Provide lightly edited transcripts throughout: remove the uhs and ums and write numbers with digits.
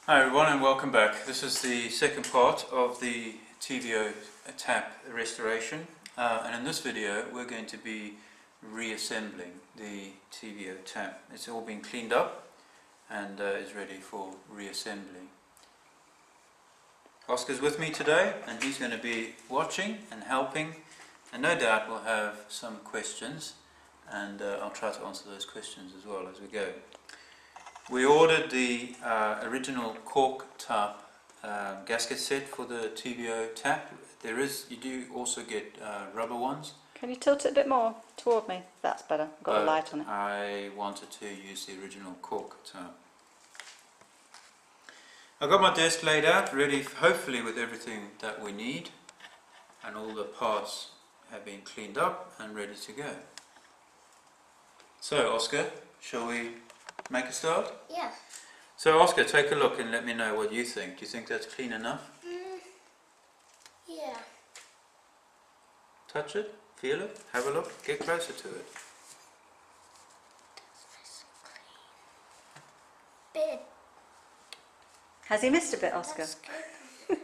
Hi everyone and welcome back. This is the second part of the TVO tap restoration and in this video we're going to be reassembling the TVO tap. It's all been cleaned up and is ready for reassembly. Oscar's with me today and he's going to be watching and helping, and no doubt we'll have some questions and I'll try to answer those questions as well as we go. We ordered the original cork type gasket set for the TVO tap. You do also get rubber ones. Can you tilt it a bit more toward me? That's better. I've got a light on it. I wanted to use the original cork type. I've got my desk laid out, ready hopefully with everything that we need, and all the parts have been cleaned up and ready to go. So Oscar, shall we make a start? Yeah. So Oscar, take a look and let me know what you think. Do you think that's clean enough? Yeah. Touch it, feel it, have a look, get closer to it. That's nice and clean. Bit. Has he missed a bit, Oscar? That's good.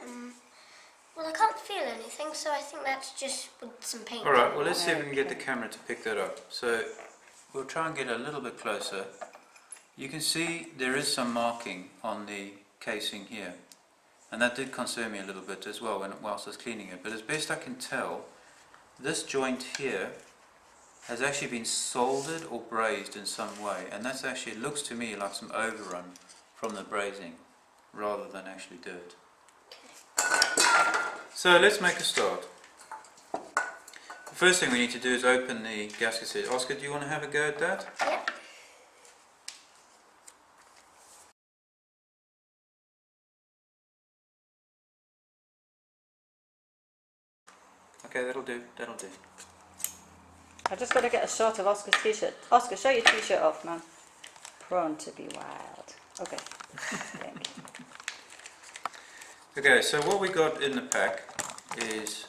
Well, I can't feel anything, so I think that's just with some paint. Alright, well let's see if we can get the camera to pick that up. So we'll try and get a little bit closer. You can see there is some marking on the casing here, and that did concern me a little bit as well whilst I was cleaning it, but as best I can tell, this joint here has actually been soldered or brazed in some way, and that's actually, it looks to me like some overrun from the brazing rather than actually dirt. So let's make a start. The first thing we need to do is open the gasket set. Oscar, do you want to have a go at that? Yep. Okay, that'll do. I've just got to get a shot of Oscar's t-shirt. Oscar, show your t-shirt off, man. Prone to be wild. Okay. Okay, so what we got in the pack is,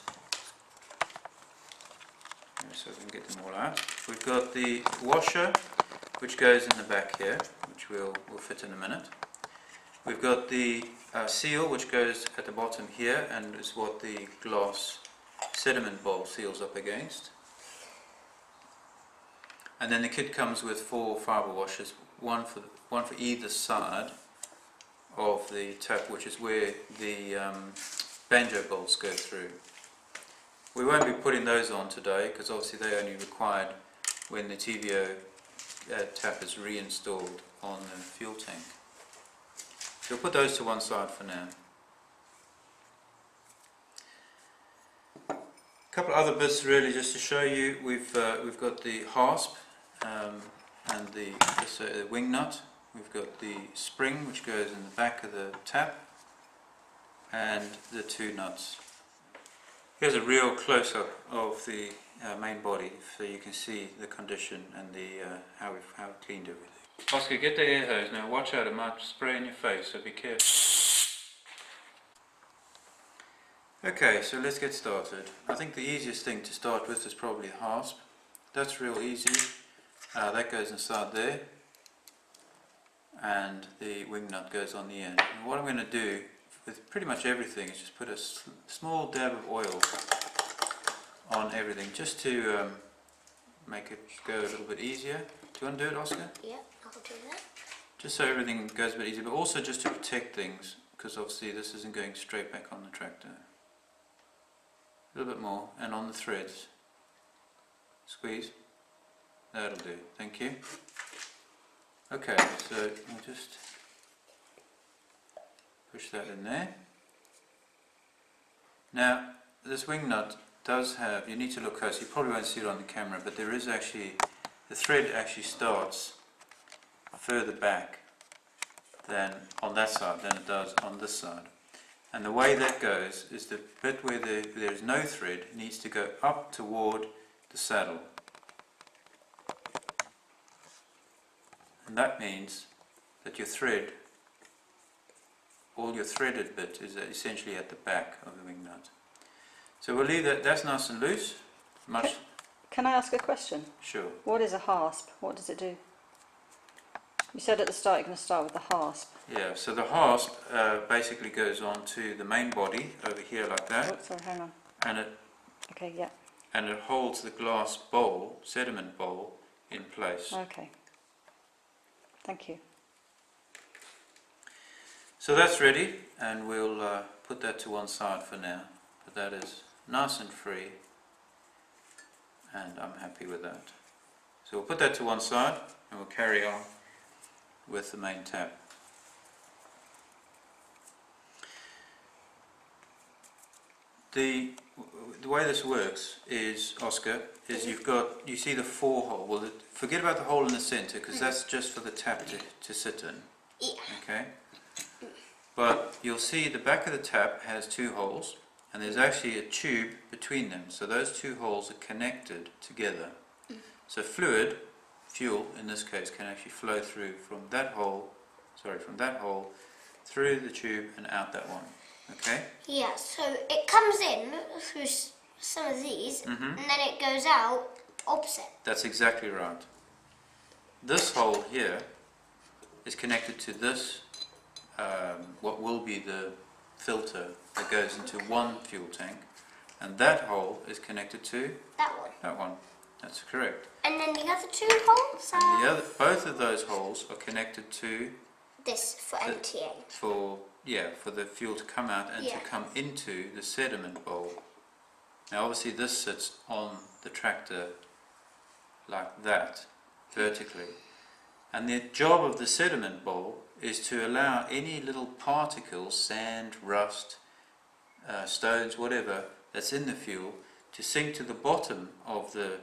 so we can get them all out. We've got the washer, which goes in the back here, which will fit in a minute. We've got the seal, which goes at the bottom here, and is what the glass sediment bowl seals up against. And then the kit comes with 4 fibre washers, one for either side of the tap, which is where the banjo bolts go through. We won't be putting those on today because obviously they're only required when the TVO tap is reinstalled on the fuel tank. So we'll put those to one side for now. A couple of other bits really just to show you. We've got the hasp and the wing nut. We've got the spring which goes in the back of the tap, and the 2 nuts. Here's a real close-up of the main body so you can see the condition and how we've cleaned everything. Oscar, get the air hose. Now watch out, it might spray in your face, so be careful. Okay, so let's get started. I think the easiest thing to start with is probably a hasp. That's real easy. That goes inside there, and the wing nut goes on the end. And what I'm going to do with pretty much everything is just put a small dab of oil on everything, just to make it go a little bit easier. Do you want to do it, Oscar? Yep, I'll do that. Just so everything goes a bit easier, but also just to protect things, because obviously this isn't going straight back on the tractor. A little bit more, and on the threads. Squeeze. That'll do. Thank you. Okay, so we'll just push that in there. Now, this wing nut does have, you need to look close, you probably won't see it on the camera, but there is actually, the thread actually starts further back than on that side than it does on this side. And the way that goes is the bit where there is no thread needs to go up toward the saddle. And that means that your thread, all your threaded bit, is essentially at the back of the wing nut. So we'll leave that, that's nice and loose. Can I ask a question? Sure. What is a hasp? What does it do? You said at the start you're going to start with the hasp. Yeah, so the hasp basically goes on to the main body over here like that, Oh, sorry, hang on. and it Okay, yeah. holds the glass bowl, sediment bowl, in place. Okay. Thank you. So that's ready, and we'll put that to one side for now. But that is nice and free, and I'm happy with that. So we'll put that to one side, and we'll carry on with the main tap. The way this works is, Oscar, is you see the 4 hole. Well, forget about the hole in the center, because that's just for the tap to sit in. Yeah. Okay? But you'll see the back of the tap has 2 holes, and there's actually a tube between them. So those 2 holes are connected together. So fluid, fuel in this case, can actually flow through from that hole, through the tube and out that one. Okay? Yeah, so it comes in through some of these, and then it goes out opposite. That's exactly right. This hole here is connected to this, what will be the filter that goes into one fuel tank, and that hole is connected to That one. that one. That's correct. And then the other 2 holes And are both of those holes are connected to this for MTA. for the fuel to come out and to come into the sediment bowl. Now obviously this sits on the tractor like that, vertically. And the job of the sediment bowl is to allow any little particles, sand, rust, stones, whatever, that's in the fuel to sink to the bottom of the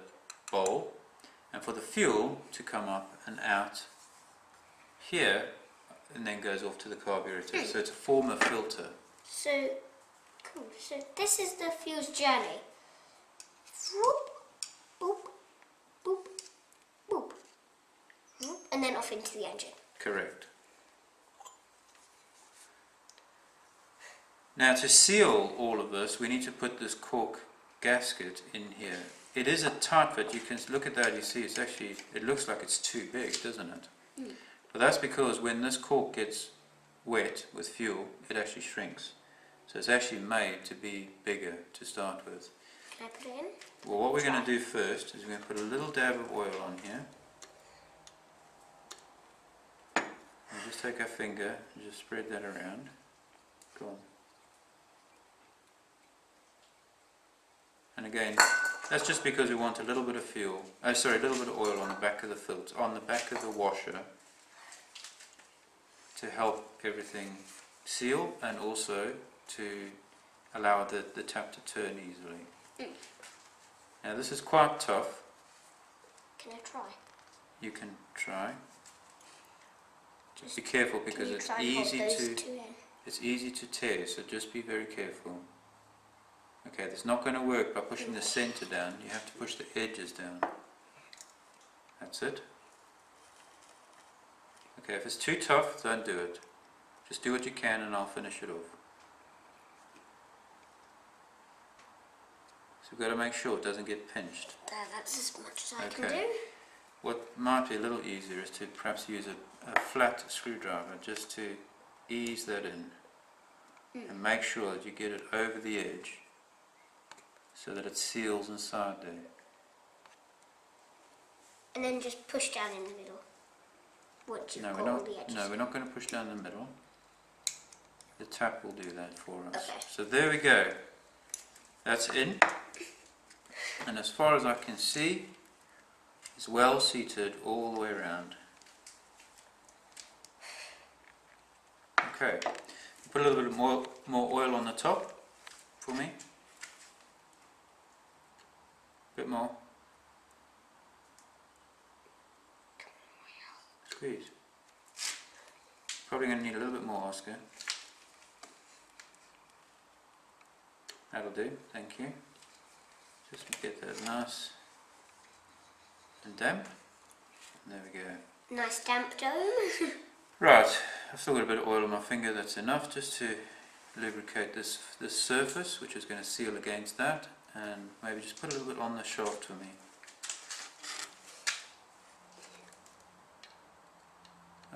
bowl, and for the fuel to come up and out here and then goes off to the carburetor. So it's a form of filter. So, cool. So this is the fuel's journey. Whoop, boop, boop, boop, whoop, and then off into the engine. Correct. Now to seal all of this, we need to put this cork gasket in here. It is a tight fit. You can look at that, you see it's actually, it looks like it's too big, doesn't it? But that's because when this cork gets wet with fuel, it actually shrinks. So it's actually made to be bigger to start with. Can I put it in? Well, what we're going to do first is we're going to put a little dab of oil on here. And just take our finger and just spread that around. Go on. And again, that's just because we want a little bit of fuel, a little bit of oil on the back of the filter, on the back of the washer, to help everything seal and also to allow the tap to turn easily. Now this is quite tough. Can I try? You can try. Just be careful because it's easy to tear, so just be very careful. Okay, that's not going to work by pushing the center down. You have to push the edges down. That's it. Okay, if it's too tough, don't do it. Just do what you can and I'll finish it off. So we've got to make sure it doesn't get pinched. That's as much as I can do. What might be a little easier is to perhaps use a flat screwdriver just to ease that in. And make sure that you get it over the edge so that it seals inside there. And then just push down in the middle. Once you've got all the edges. No, we're not going to push down the middle. The tap will do that for us. Okay. So there we go. That's in. And as far as I can see, it's well seated all the way around. Okay. Put a little bit more oil on the top for me. A bit more. Squeeze. Probably going to need a little bit more, Oscar. That'll do, thank you. Just get that nice and damp. And there we go. Nice damp dome. Right, I've still got a bit of oil on my finger, that's enough just to lubricate this surface, which is going to seal against that. And maybe just put a little bit on the shaft for me.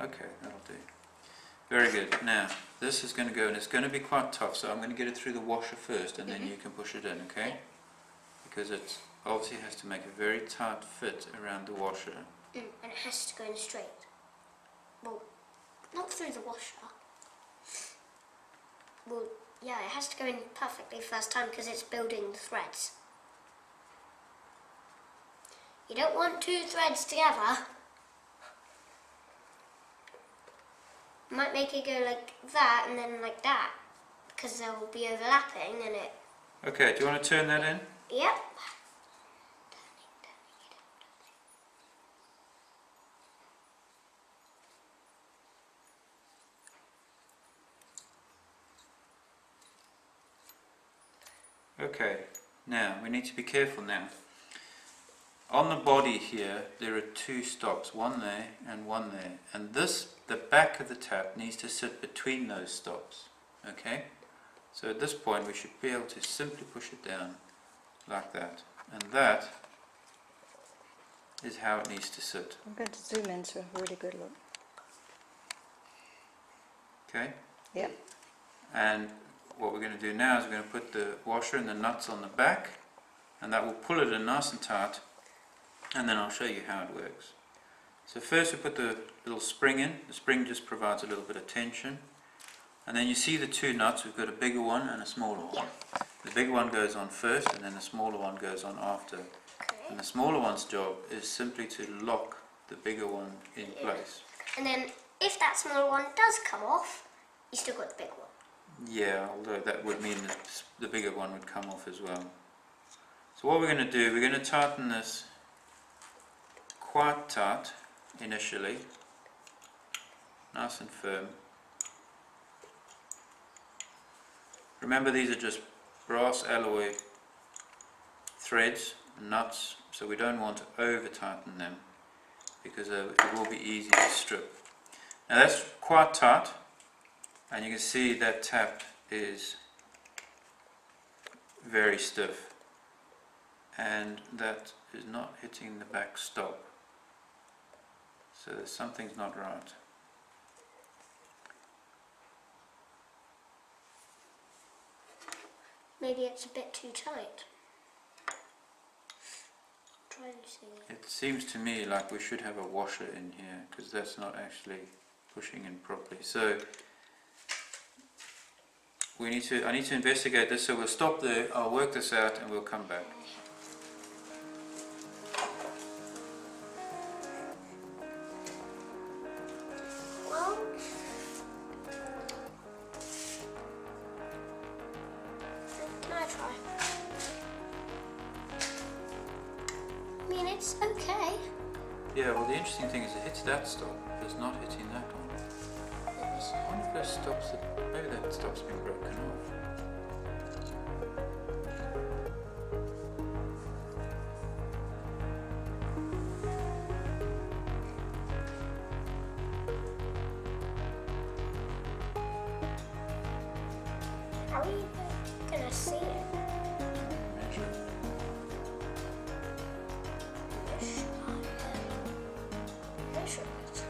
Okay, that'll do. Very good. Now, this is going to go, and it's going to be quite tough, so I'm going to get it through the washer first, and then you can push it in, okay? Because it obviously has to make a very tight fit around the washer. And it has to go in straight. Well, not through the washer. Well, yeah, it has to go in perfectly first time because it's building the threads. You don't want two threads together. You might make it go like that and then like that because they'll be overlapping and it... Okay, do you want to turn that in? Yep. Okay, now we need to be careful now. On the body here there are two stops, one there and one there, and this, the back of the tap, needs to sit between those stops. Okay, so at this point we should be able to simply push it down like that, and that is how it needs to sit. I'm going to zoom in to a really good look. Okay, Yeah. and what we're going to do now is we're going to put the washer and the nuts on the back, and that will pull it in nice and tight, and then I'll show you how it works. So first we put the little spring in. The spring just provides a little bit of tension, and then you see the two nuts. We've got a bigger one and a smaller one. The bigger one goes on first, and then the smaller one goes on after. And the smaller one's job is simply to lock the bigger one in place. And then if that smaller one does come off, you still got the big one. Yeah, although that would mean that the bigger one would come off as well. So what we're going to do, we're going to tighten this quite tight initially, nice and firm. Remember, these are just brass alloy threads, nuts, so we don't want to over tighten them because it will be easy to strip. Now that's quite tight, and you can see that tap is very stiff, and that is not hitting the back stop, so something's not right. Maybe it's a bit too tight. Try and see. It seems to me like we should have a washer in here, because that's not actually pushing in properly. So I need to investigate this, so we'll stop there, I'll work this out, and we'll come back. Well, can I try? I mean, it's okay. Yeah, well the interesting thing is it hits that stop, but it's not hitting that one. I wonder if that stops, maybe that stop's been broken off. How are you gonna see it? Measure. Measure it.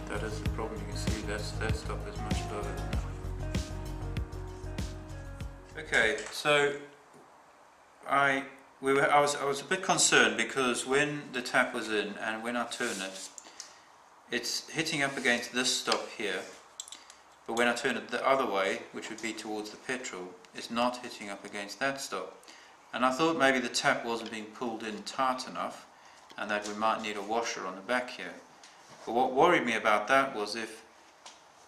That is the problem. You can see that stop is much lower than that. Okay, so I was a bit concerned because when the tap was in and when I turn it, it's hitting up against this stop here, but when I turn it the other way, which would be towards the petrol, it's not hitting up against that stop. And I thought maybe the tap wasn't being pulled in tight enough and that we might need a washer on the back here. But what worried me about that was if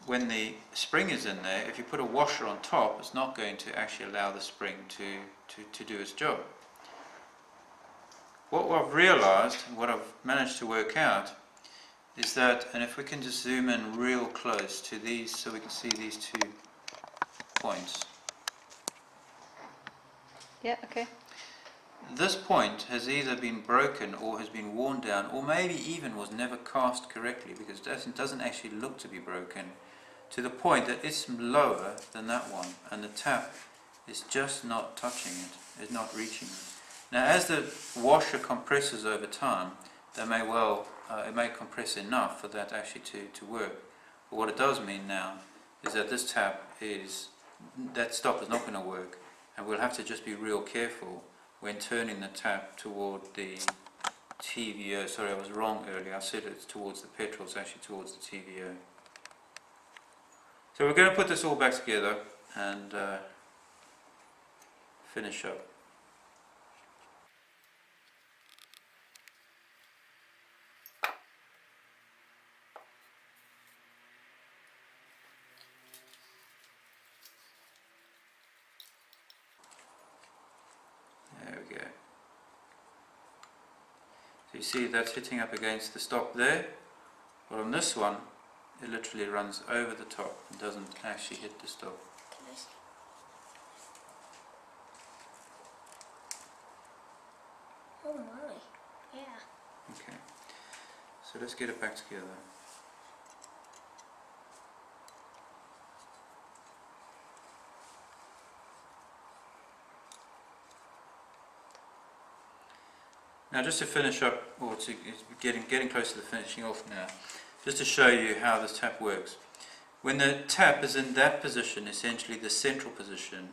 when the spring is in there, if you put a washer on top, it's not going to actually allow the spring to do its job. What I've realized, what I've managed to work out, is that, and if we can just zoom in real close to these so we can see these two points. Yeah, okay. This point has either been broken or has been worn down, or maybe even was never cast correctly, because it doesn't actually look to be broken, to the point that it's lower than that one, and the tap is just not touching it, is not reaching it. Now as the washer compresses over time, it may compress enough for that actually to work. But what it does mean now is that this tap that stop is not going to work, and we'll have to just be real careful when turning the tap toward the TVO. Sorry, I was wrong earlier. I said it's towards the petrol, it's actually towards the TVO. So we're going to put this all back together and finish up. There we go. So you see that's hitting up against the stop there, but on this one it literally runs over the top and doesn't actually hit the stop. Can I see? Oh my, yeah. Okay, so let's get it back together. Now just to finish up, or to getting close to the finishing off now, just to show you how this tap works. When the tap is in that position, essentially the central position,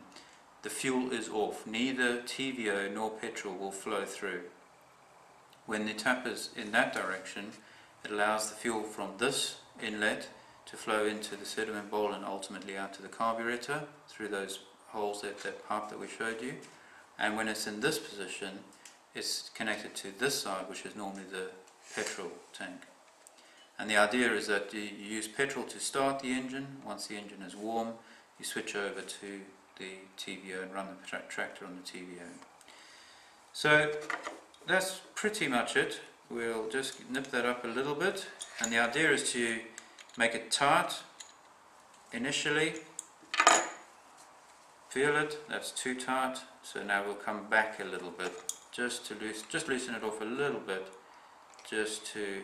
the fuel is off. Neither TVO nor petrol will flow through. When the tap is in that direction, it allows the fuel from this inlet to flow into the sediment bowl and ultimately out to the carburetor through those holes, that pipe that we showed you. And when it's in this position, it's connected to this side, which is normally the petrol tank. And the idea is that you use petrol to start the engine. Once the engine is warm, you switch over to the TVO and run the tractor on the TVO. So that's pretty much it. We'll just nip that up a little bit, and the idea is to make it tight initially. Feel it, that's too tight, so now we'll come back a little bit just to loosen it off a little bit, just to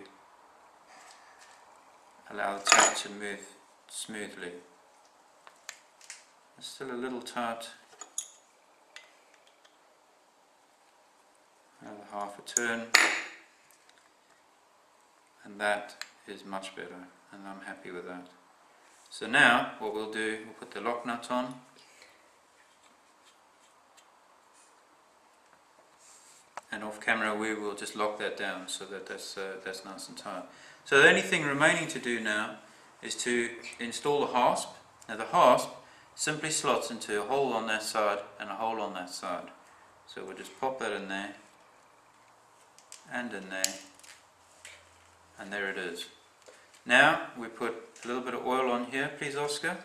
allow the tap to move smoothly. It's still a little tight. Another half a turn, and that is much better, and I'm happy with that. So now what we'll do, we'll put the lock nut on. And off camera we will just lock that down so that that's nice and tight. So the only thing remaining to do now is to install the hasp. Now the hasp simply slots into a hole on that side and a hole on that side. So we'll just pop that in there and in there, and there it is. Now we put a little bit of oil on here, please Oscar,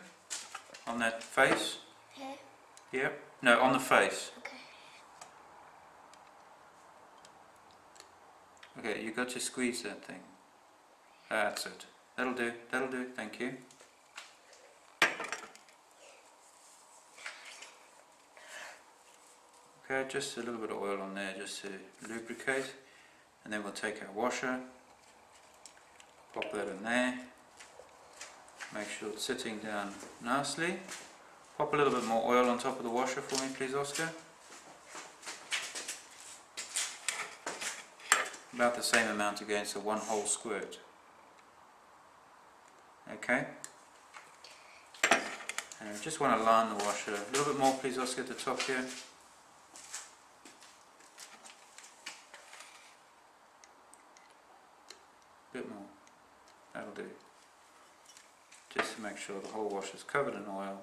on that face. Here? Yep. No, on the face. Okay. Okay, you got to squeeze that thing. That's it. That'll do, thank you. Okay, just a little bit of oil on there just to lubricate. And then we'll take our washer, pop that in there, make sure it's sitting down nicely. Pop a little bit more oil on top of the washer for me, please Oscar. About the same amount again, so one whole squirt. Okay. And I just want to line the washer a little bit more, please Oscar, at the top here. A bit more. That'll do. Just to make sure the whole washer is covered in oil.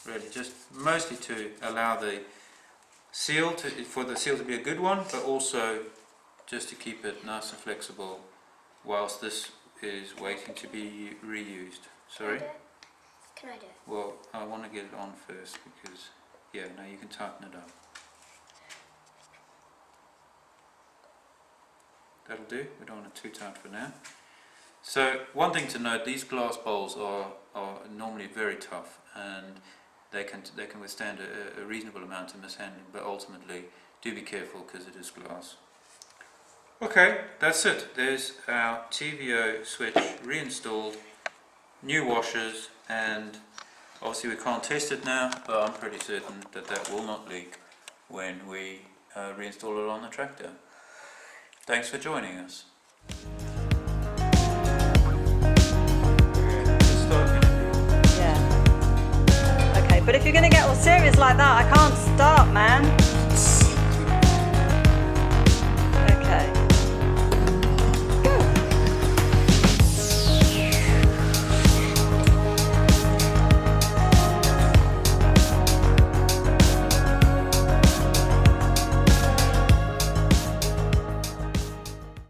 Really, just mostly to allow the seal for the seal to be a good one, but also just to keep it nice and flexible whilst this is waiting to be reused. Sorry? Can I do it? Well, I want to get it on first because, yeah, no, you can tighten it up. That'll do, we don't want it too tight for now. So, one thing to note, these glass bowls are normally very tough, and they can withstand a reasonable amount of mishandling, but ultimately, do be careful because it is glass. Okay, that's it. There's our TVO switch reinstalled, new washers, and Obviously we can't test it now, but I'm pretty certain that that will not leak when we reinstall it on the tractor. Thanks for joining us. Yeah. Okay, but if you're going to get all serious like that, I can't start, man.